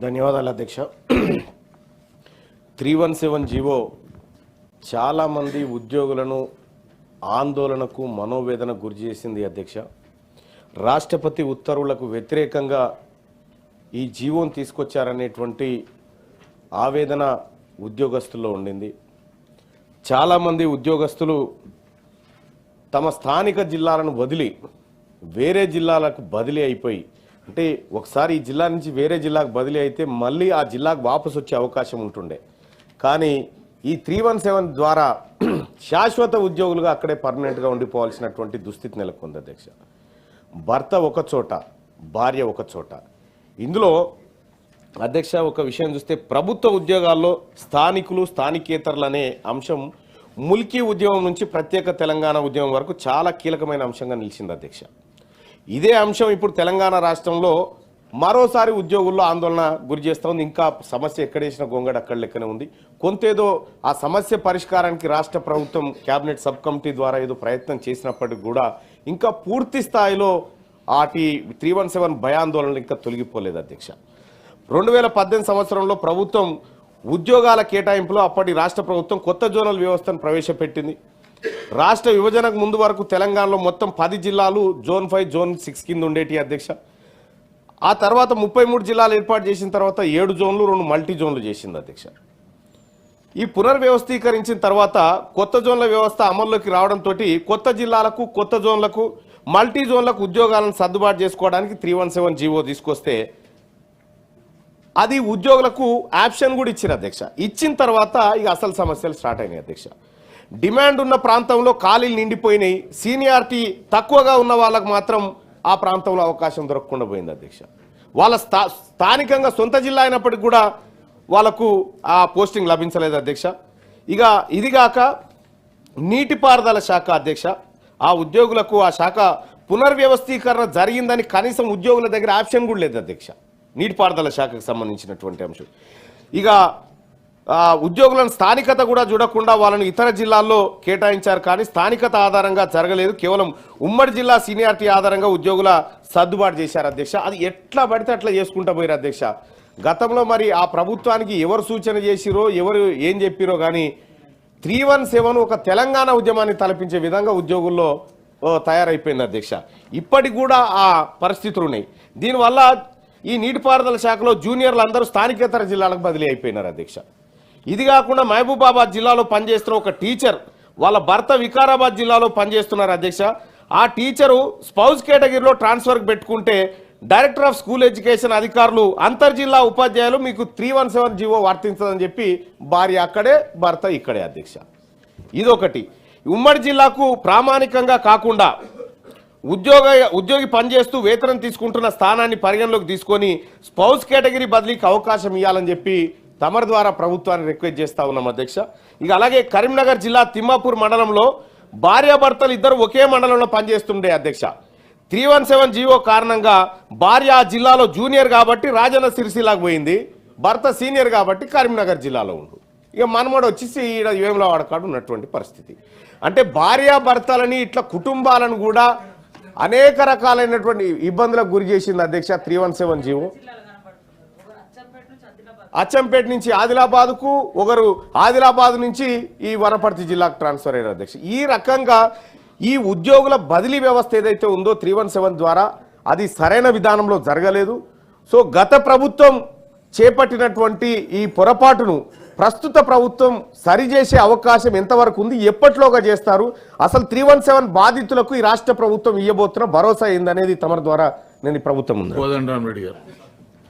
ధన్యవాదాలు అధ్యక్ష. 317 జీవో చాలామంది ఉద్యోగులను ఆందోళనకు మనోవేదనకు గురి చేసింది అధ్యక్ష. రాష్ట్రపతి ఉత్తర్వులకు వ్యతిరేకంగా ఈ జీవోను తీసుకొచ్చారనేటువంటి ఆవేదన ఉద్యోగస్తుల్లో ఉండింది. చాలామంది ఉద్యోగస్తులు తమ స్థానిక జిల్లాలను వదిలి వేరే జిల్లాలకు బదిలీ అయిపోయి, అంటే ఒకసారి ఈ జిల్లా నుంచి వేరే జిల్లాకు బదిలీ అయితే మళ్ళీ ఆ జిల్లాకు వాపసు వచ్చే అవకాశం ఉంటుండే. కానీ ఈ 317 ద్వారా శాశ్వత ఉద్యోగులుగా అక్కడే పర్మనెంట్గా ఉండిపోవాల్సినటువంటి దుస్థితి నెలకొంది అధ్యక్ష. భర్త ఒక చోట, భార్య ఒక చోట. ఇందులో అధ్యక్ష ఒక విషయం చూస్తే ప్రభుత్వ ఉద్యోగాల్లో స్థానికులు స్థానికేతరులు అనే అంశం ముల్కీ ఉద్యమం నుంచి ప్రత్యేక తెలంగాణ ఉద్యమం వరకు చాలా కీలకమైన అంశంగా నిలిచింది అధ్యక్ష. ఇదే అంశం ఇప్పుడు తెలంగాణ రాష్ట్రంలో మరోసారి ఉద్యోగుల్లో ఆందోళన గురి చేస్తూ ఉంది. ఇంకా సమస్య ఎక్కడేసిన గొంగడు అక్కడ లెక్కనే ఉంది. కొంతేదో ఆ సమస్య పరిష్కారానికి రాష్ట్ర ప్రభుత్వం కేబినెట్ సబ్ కమిటీ ద్వారా ఏదో ప్రయత్నం చేసినప్పటికీ కూడా ఇంకా పూర్తి స్థాయిలో ఆటి 317 భయాందోళనలు ఇంకా తొలగిపోలేదు అధ్యక్ష. 2018 సంవత్సరంలో ప్రభుత్వం ఉద్యోగాల కేటాయింపులో అప్పటి రాష్ట్ర ప్రభుత్వం కొత్త జోనల్ వ్యవస్థను ప్రవేశపెట్టింది. రాష్ట్ర విభజనకు ముందు వరకు తెలంగాణలో మొత్తం 10 జిల్లాలు జోన్ 5 జోన్ 6 కింద ఉండేటి అధ్యక్ష. ఆ తర్వాత 33 జిల్లాలు ఏర్పాటు చేసిన తర్వాత 7 జోన్లు 2 మల్టీ జోన్లు చేసింది అధ్యక్ష. ఈ పునర్వ్యవస్థీకరించిన తర్వాత కొత్త జోన్ల వ్యవస్థ అమల్లోకి రావడంతో కొత్త జిల్లాలకు కొత్త జోన్లకు మల్టీ జోన్లకు ఉద్యోగాలను సర్దుబాటు చేసుకోవడానికి 317 జీవో తీసుకొస్తే అది ఉద్యోగులకు ఆప్షన్ కూడా ఇచ్చారు అధ్యక్ష. ఇచ్చిన తర్వాత ఇక అసలు సమస్యలు స్టార్ట్ అయినాయి అధ్యక్ష. డిమాండ్ ఉన్న ప్రాంతంలో ఖాళీలు నిండిపోయినాయి. సీనియారిటీ తక్కువగా ఉన్న వాళ్ళకు మాత్రం ఆ ప్రాంతంలో అవకాశం దొరకకుండా పోయింది అధ్యక్ష. వాళ్ళ స్థానికంగా సొంత జిల్లా అయినప్పటికీ కూడా వాళ్ళకు ఆ పోస్టింగ్ లభించలేదు అధ్యక్ష. ఇక ఇదిగాక నీటిపారుదల శాఖ అధ్యక్ష, ఆ ఉద్యోగులకు ఆ శాఖ పునర్వ్యవస్థీకరణ జరిగిందని కనీసం ఉద్యోగుల దగ్గర ఆప్షన్ కూడా లేదు అధ్యక్ష. నీటిపారుదల శాఖకు సంబంధించినటువంటి అంశం. ఇక ఉద్యోగులను స్థానికత కూడా చూడకుండా వాళ్ళని ఇతర జిల్లాల్లో కేటాయించారు. కానీ స్థానికత ఆధారంగా జరగలేదు. కేవలం ఉమ్మడి జిల్లా సీనియారిటీ ఆధారంగా ఉద్యోగుల సర్దుబాటు చేశారు అధ్యక్ష. అది ఎట్లా పడితే అట్లా చేసుకుంటూ పోయారు అధ్యక్ష. గతంలో మరి ఆ ప్రభుత్వానికి ఎవరు సూచన చేసిరో ఎవరు ఏం చెప్పిరో కానీ 317 ఒక తెలంగాణ ఉద్యమాన్ని తలపించే విధంగా ఉద్యోగుల్లో తయారైపోయింది అధ్యక్ష. ఇప్పటికి కూడా ఆ పరిస్థితులు ఉన్నాయి. దీనివల్ల ఈ నీటిపారుదల శాఖలో జూనియర్లు అందరూ స్థానికేతర జిల్లాలకు బదిలీ అయిపోయినారు అధ్యక్ష. ఇది కాకుండా మహబూబాబాద్ జిల్లాలో పనిచేస్తున్న ఒక టీచర్ వాళ్ళ భర్త వికారాబాద్ జిల్లాలో పనిచేస్తున్నారు అధ్యక్ష. ఆ టీచరు స్పౌస్ కేటగిరీలో ట్రాన్స్ఫర్కి పెట్టుకుంటే డైరెక్టర్ ఆఫ్ స్కూల్ ఎడ్యుకేషన్ అధికారులు అంతర్జిల్లా ఉపాధ్యాయులు మీకు 317 జీవో వర్తించదని చెప్పి భార్య అక్కడే భర్త ఇక్కడే అధ్యక్ష. ఇదొకటి. ఉమ్మడి జిల్లాకు ప్రామాణికంగా కాకుండా ఉద్యోగి పనిచేస్తూ వేతనం తీసుకుంటున్న స్థానాన్ని పరిగణలోకి తీసుకొని స్పౌస్ కేటగిరీ బదిలీకి అవకాశం ఇవ్వాలని చెప్పి తమరి ద్వారా ప్రభుత్వాన్ని రిక్వెస్ట్ చేస్తా ఉన్నాం అధ్యక్ష. ఇక అలాగే కరీంనగర్ జిల్లా తిమ్మాపూర్ మండలంలో భార్యాభర్తలు ఇద్దరు ఒకే మండలంలో పనిచేస్తుండే అధ్యక్ష. 317 జీవో కారణంగా భార్య ఆ జిల్లాలో జూనియర్ కాబట్టి రాజన్న సిరిసిల్లాకు పోయింది, భర్త సీనియర్ కాబట్టి కరీంనగర్ జిల్లాలో ఉండు. ఇక మనమడు వచ్చేసి ఈడ వేములవాడ కాడ ఉన్నటువంటి పరిస్థితి. అంటే భార్యాభర్తలని ఇట్లా కుటుంబాలను కూడా అనేక రకాలైనటువంటి ఇబ్బందులకు గురి చేసింది అధ్యక్ష 317 జీవో. అచ్చంపేట నుంచి ఆదిలాబాద్కు, ఒకరు ఆదిలాబాద్ నుంచి ఈ వనపర్తి జిల్లాకు ట్రాన్స్ఫర్ అయ్యారు అధ్యక్ష. ఈ రకంగా ఈ ఉద్యోగుల బదిలీ వ్యవస్థ ఏదైతే ఉందో 317 ద్వారా అది సరైన విధానంలో జరగలేదు. సో గత ప్రభుత్వం చేపట్టినటువంటి ఈ పొరపాటును ప్రస్తుత ప్రభుత్వం సరిచేసే అవకాశం ఎంతవరకు ఉంది, ఎప్పటిలోగా చేస్తారు, అసలు 317 బాధితులకు ఈ రాష్ట్ర ప్రభుత్వం ఇవ్వబోతున్న భరోసా ఏందనేది తమ ద్వారా నేను ఈ ప్రభుత్వం ఉంది.